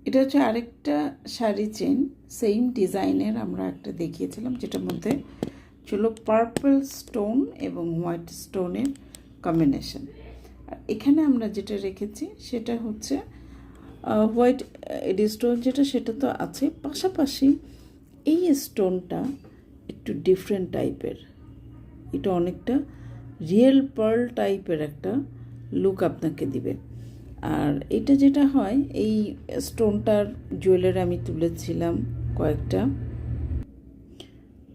এটা হচ্ছে আরেকটা শাড়ি চেন, সেম ডিজাইনের আমরা একটা দেখিয়েছিলাম, যেটার মধ্যে ছিল পার্পল স্টোন এবং হোয়াইট স্টোনের কম্বিনেশন। আর এখানে আমরা যেটা রেখেছি সেটা হচ্ছে হোয়াইট এডি স্টোন, যেটা সেটা তো আছে, পাশাপাশি এই স্টোনটা একটু ডিফারেন্ট টাইপের। এটা অনেকটা রিয়েল পার্ল টাইপের একটা লুক আপনাকে দিবে। আর এটা যেটা হয়, এই স্টোনটার জুয়েলারি আমি তুলেছিলাম কয়েকটা।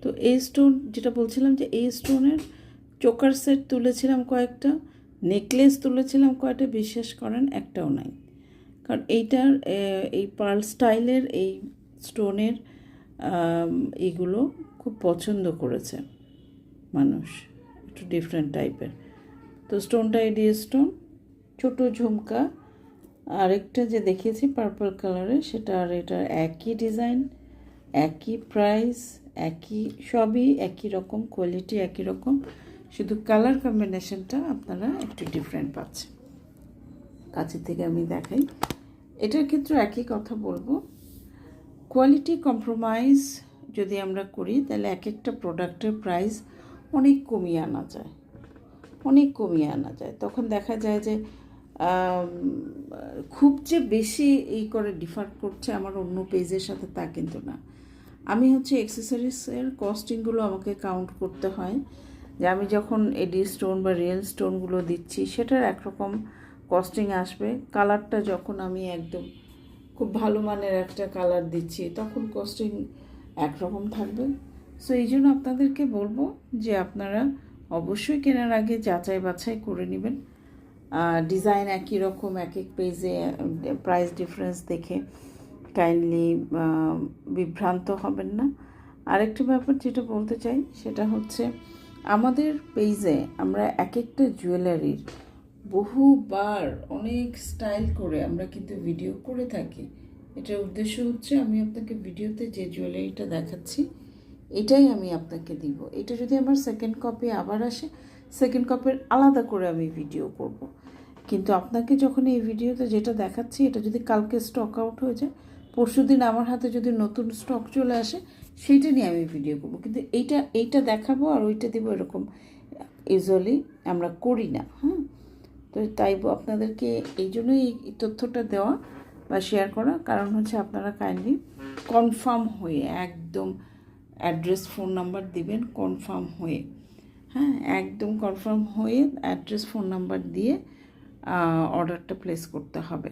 তো এই স্টোন যেটা বলছিলাম, যে এই স্টোনের চোকার সেট তুলেছিলাম কয়েকটা, নেকলেস তুলেছিলাম কয়েকটা, বিশ্বাস করেন একটাও নাই। কারণ এইটার এই পার্ল স্টাইলের এই স্টোনের এইগুলো খুব পছন্দ করেছে মানুষ, একটু ডিফারেন্ট টাইপের। তো স্টোনটা এডি স্টোন, ছোটো ঝুমকা, আরেকটা যে দেখিয়েছি পার্পল কালারের সেটা, আর এটা একই ডিজাইন, একই প্রাইস, একই সবই একই রকম, কোয়ালিটি একই রকম, শুধু কালার কম্বিনেশনটা আপনারা একটু ডিফারেন্ট পাচ্ছেন। কাছে থেকে আমি দেখাই, এটার ক্ষেত্রে একই কথা বলবো, কোয়ালিটি কম্প্রোমাইজ যদি আমরা করি তাহলে এক একটা প্রোডাক্টের প্রাইস অনেক কমিয়ে আনা যায়, অনেক কমিয়ে আনা যায়। তখন দেখা যায় যে খুব যে বেশি এই করে ডিফার করছে আমার অন্য পেজের সাথে, তা কিন্তু না। আমি হচ্ছে অ্যাক্সেসরিজের কস্টিংগুলো আমাকে কাউন্ট করতে হয়, যে আমি যখন এডি স্টোন বা রিয়েল স্টোনগুলো দিচ্ছি সেটার একরকম কস্টিং আসবে। কালারটা যখন আমি একদম খুব ভালো মানের একটা কালার দিচ্ছি তখন কস্টিং একরকম থাকবে। সো এই জন্য আপনাদেরকে বলবো যে আপনারা অবশ্যই কেনার আগে যাচাই বাছাই করে নেবেন। ডিজাইন একই রকম, এক এক পেজে প্রাইস ডিফারেন্স দেখে কাইন্ডলি বিভ্রান্ত হবেন না। আরেকটা ব্যাপার যেটা বলতে চাই সেটা হচ্ছে, আমাদের পেজে আমরা এক একটা জুয়েলারির বহুবার অনেক স্টাইল করে আমরা কিন্তু ভিডিও করে থাকি। এটার উদ্দেশ্য হচ্ছে আমি আপনাকে ভিডিওতে যে জুয়েলারিটা দেখাচ্ছি এটাই আমি আপনাকে দিব। এটা যদি আমার সেকেন্ড কপি আবার আসে, সেকেন্ড কপির আলাদা করে আমি ভিডিও করব। কিন্তু আপনাকে যখন এই ভিডিওতে যেটা দেখাচ্ছি এটা যদি কালকে স্টক আউট হয়ে যায়, পরশু দিন আমার হাতে যদি নতুন স্টক চলে আসে, সেইটা নিয়ে আমি ভিডিও করব। কিন্তু এইটা দেখাবো আর ওইটা দেবো, এরকম ইউজুয়ালি আমরা করি না। হ্যাঁ, তো তাই আপনাদেরকে এই জন্যই এই তথ্যটা দেওয়া বা শেয়ার করা, কারণ হচ্ছে আপনারা কাইন্ডলি কনফার্ম হয়ে একদম অ্যাড্রেস ফোন নাম্বার দিবেন, কনফার্ম হয়ে, হ্যাঁ একদম কনফার্ম হয়ে অ্যাড্রেস ফোন নাম্বার দিয়ে অর্ডারটা প্লেস করতে হবে।